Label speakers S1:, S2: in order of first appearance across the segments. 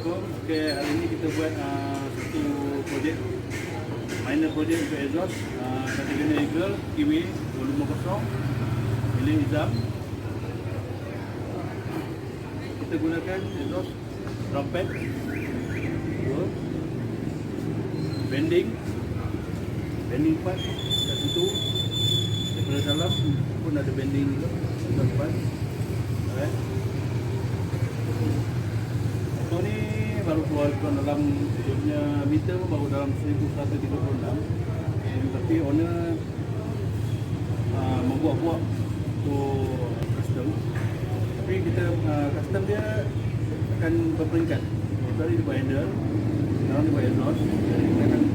S1: Assalamualaikum. Okay, hari ini kita buat satu projek, minor projek untuk exhaust Patagonian Eagle Keeway 250 milik Izam. Kita gunakan exhaust trumpet, bending part kat situ, daripada dalam pun ada bending juga, exhaust part. Alright. Motor ni baru keluar dalam dia punya meter pun baru dalam 1136, tapi owner membuat-buat untuk custom. Tapi kita custom dia akan berperingkat. Tadi dia buat handle, sekarang dia buat exhaust. Jadi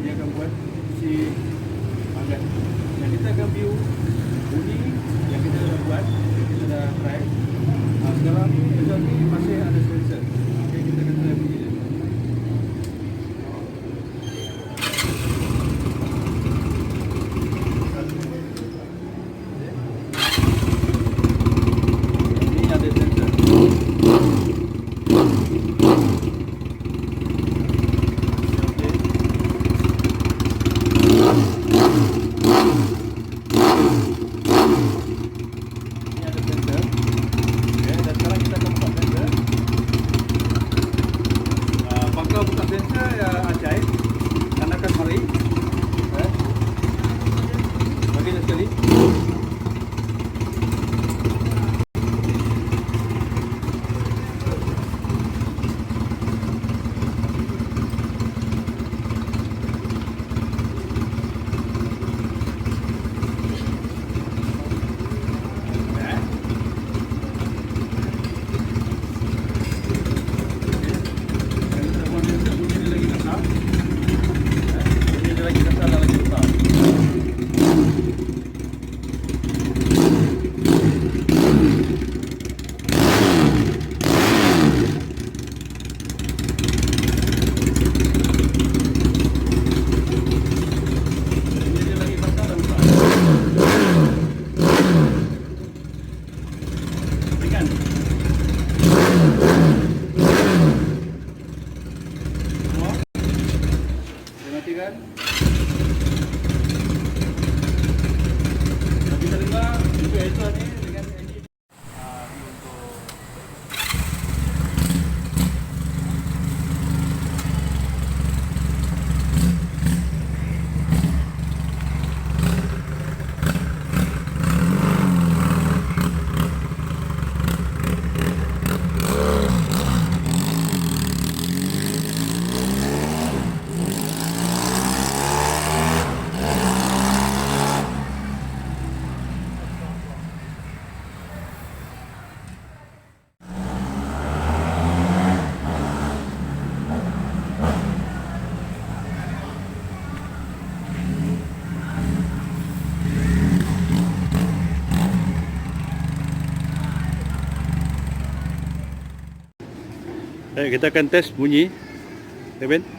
S1: dia akan buat si pangkat. Dan kita akan view bunyi yang kita dah buat, kita dah try. Sekarang ni exhaust ni masih ada sensor. Okay, kita akan try bunyi dia. Kita dengar untuk exhaust ni dengan engine kita akan test bunyi, Ben.